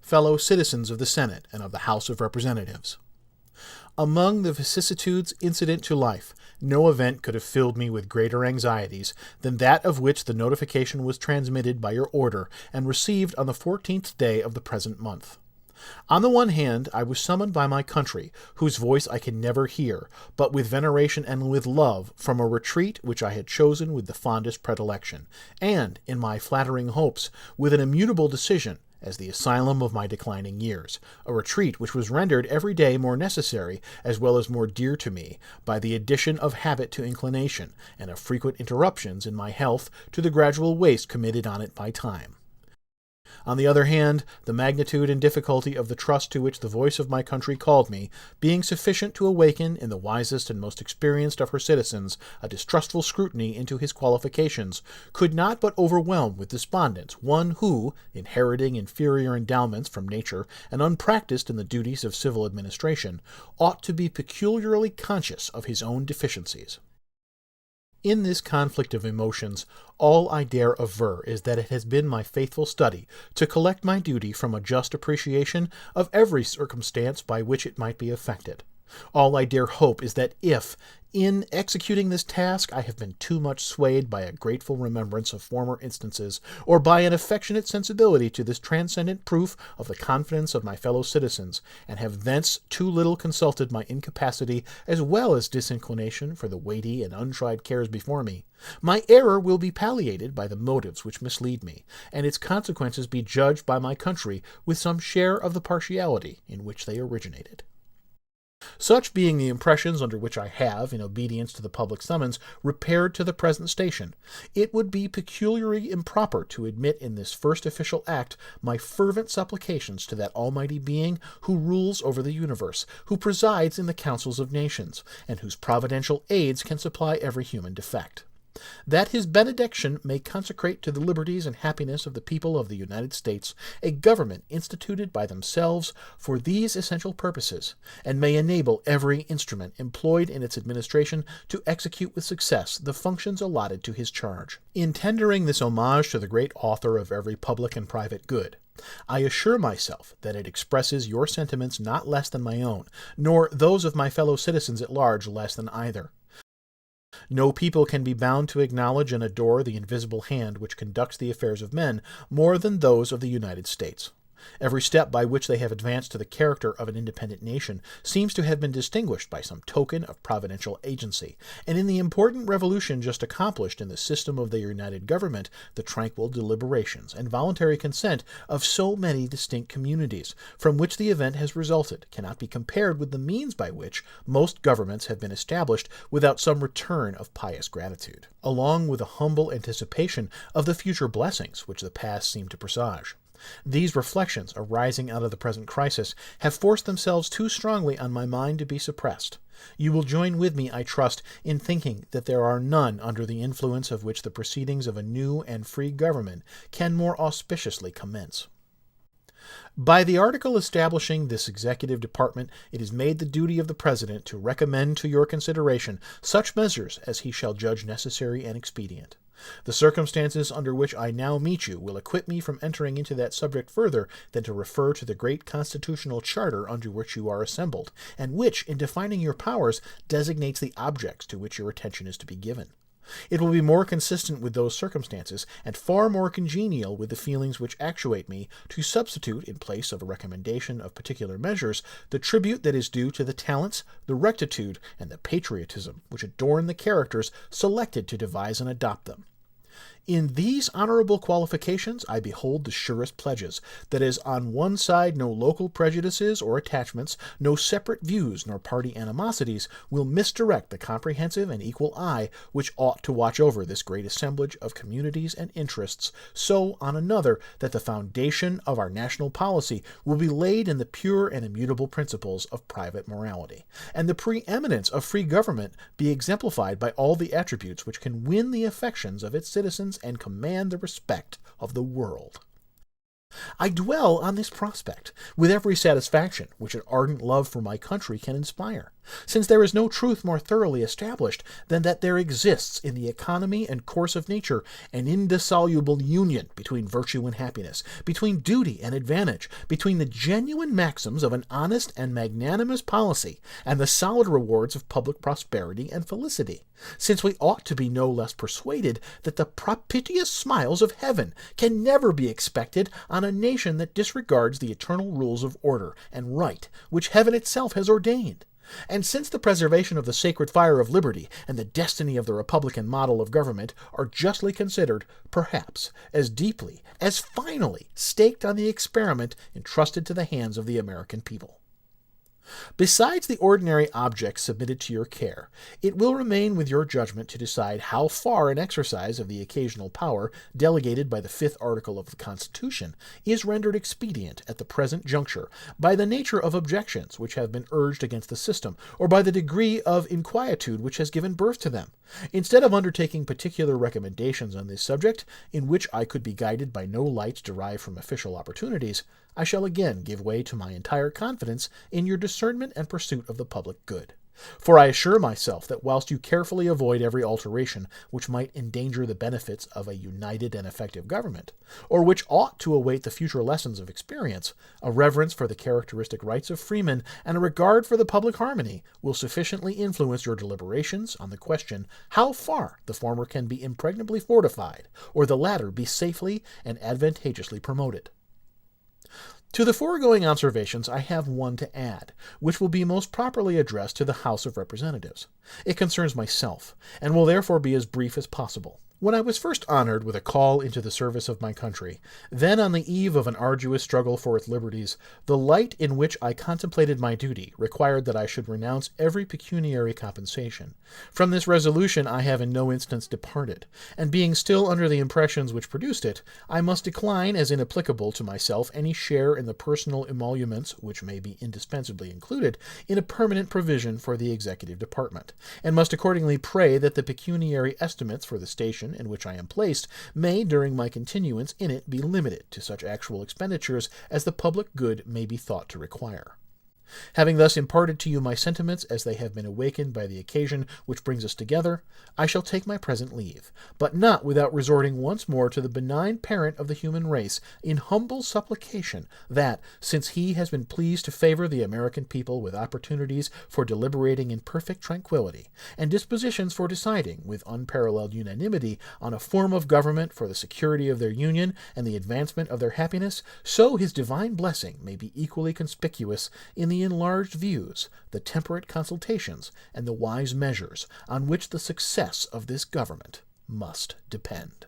fellow citizens of the Senate and of the House of Representatives. Among the vicissitudes incident to life, no event could have filled me with greater anxieties than that of which the notification was transmitted by your order and received on the 14th day of the present month. On the one hand, I was summoned by my country, whose voice I can never hear, but with veneration and with love, from a retreat which I had chosen with the fondest predilection, and, in my flattering hopes, with an immutable decision, as the asylum of my declining years, a retreat which was rendered every day more necessary, as well as more dear to me, by the addition of habit to inclination, and of frequent interruptions in my health to the gradual waste committed on it by time. On the other hand, the magnitude and difficulty of the trust to which the voice of my country called me, being sufficient to awaken in the wisest and most experienced of her citizens a distrustful scrutiny into his qualifications, could not but overwhelm with despondence one who, inheriting inferior endowments from nature and unpractised in the duties of civil administration, ought to be peculiarly conscious of his own deficiencies. In this conflict of emotions, all I dare aver is that it has been my faithful study to collect my duty from a just appreciation of every circumstance by which it might be affected. All I dare hope is that if, in executing this task, I have been too much swayed by a grateful remembrance of former instances, or by an affectionate sensibility to this transcendent proof of the confidence of my fellow citizens, and have thence too little consulted my incapacity as well as disinclination for the weighty and untried cares before me, my error will be palliated by the motives which mislead me, and its consequences be judged by my country with some share of the partiality in which they originated. Such being the impressions under which I have, in obedience to the public summons, repaired to the present station, it would be peculiarly improper to admit in this first official act my fervent supplications to that Almighty Being who rules over the universe, who presides in the councils of nations, and whose providential aids can supply every human defect, that his benediction may consecrate to the liberties and happiness of the people of the United States a government instituted by themselves for these essential purposes, and may enable every instrument employed in its administration to execute with success the functions allotted to his charge. In tendering this homage to the great author of every public and private good, I assure myself that it expresses your sentiments not less than my own, nor those of my fellow citizens at large less than either. No people can be bound to acknowledge and adore the invisible hand which conducts the affairs of men more than those of the United States. Every step by which they have advanced to the character of an independent nation seems to have been distinguished by some token of providential agency, and in the important revolution just accomplished in the system of their united government, the tranquil deliberations and voluntary consent of so many distinct communities, from which the event has resulted, cannot be compared with the means by which most governments have been established without some return of pious gratitude, along with a humble anticipation of the future blessings which the past seemed to presage. These reflections, arising out of the present crisis, have forced themselves too strongly on my mind to be suppressed. You will join with me, I trust, in thinking that there are none under the influence of which the proceedings of a new and free government can more auspiciously commence. By the article establishing this executive department, it is made the duty of the President to recommend to your consideration such measures as he shall judge necessary and expedient. The circumstances under which I now meet you will acquit me from entering into that subject further than to refer to the great constitutional charter under which you are assembled, and which, in defining your powers, designates the objects to which your attention is to be given. It will be more consistent with those circumstances, and far more congenial with the feelings which actuate me, to substitute, in place of a recommendation of particular measures, the tribute that is due to the talents, the rectitude, and the patriotism which adorn the characters selected to devise and adopt them. In these honorable qualifications I behold the surest pledges, that as on one side no local prejudices or attachments, no separate views nor party animosities, will misdirect the comprehensive and equal eye which ought to watch over this great assemblage of communities and interests, so on another, that the foundation of our national policy will be laid in the pure and immutable principles of private morality, and the preeminence of free government be exemplified by all the attributes which can win the affections of its citizens and command the respect of the world. I dwell on this prospect with every satisfaction which an ardent love for my country can inspire, since there is no truth more thoroughly established than that there exists in the economy and course of nature an indissoluble union between virtue and happiness, between duty and advantage, between the genuine maxims of an honest and magnanimous policy and the solid rewards of public prosperity and felicity, since we ought to be no less persuaded that the propitious smiles of heaven can never be expected on a nation that disregards the eternal rules of order and right which heaven itself has ordained. And since the preservation of the sacred fire of liberty and the destiny of the republican model of government are justly considered, perhaps, as deeply, as finally staked on the experiment entrusted to the hands of the American people. Besides the ordinary objects submitted to your care, it will remain with your judgment to decide how far an exercise of the occasional power delegated by the 5th article of the Constitution is rendered expedient at the present juncture by the nature of objections which have been urged against the system, or by the degree of inquietude which has given birth to them. Instead of undertaking particular recommendations on this subject, in which I could be guided by no lights derived from official opportunities, I shall again give way to my entire confidence in your discernment and pursuit of the public good. For I assure myself that whilst you carefully avoid every alteration which might endanger the benefits of a united and effective government, or which ought to await the future lessons of experience, a reverence for the characteristic rights of freemen and a regard for the public harmony will sufficiently influence your deliberations on the question how far the former can be impregnably fortified, or the latter be safely and advantageously promoted. To the foregoing observations I have one to add, which will be most properly addressed to the House of Representatives. It concerns myself, and will therefore be as brief as possible. When I was first honored with a call into the service of my country, then on the eve of an arduous struggle for its liberties, the light in which I contemplated my duty required that I should renounce every pecuniary compensation. From this resolution I have in no instance departed, and being still under the impressions which produced it, I must decline as inapplicable to myself any share in the personal emoluments which may be indispensably included in a permanent provision for the executive department, and must accordingly pray that the pecuniary estimates for the station in which I am placed may, during my continuance in it, be limited to such actual expenditures as the public good may be thought to require. Having thus imparted to you my sentiments as they have been awakened by the occasion which brings us together, I shall take my present leave, but not without resorting once more to the benign parent of the human race in humble supplication that, since he has been pleased to favor the American people with opportunities for deliberating in perfect tranquillity, and dispositions for deciding with unparalleled unanimity on a form of government for the security of their union and the advancement of their happiness, so his divine blessing may be equally conspicuous in the enlarged views, the temperate consultations, and the wise measures on which the success of this government must depend.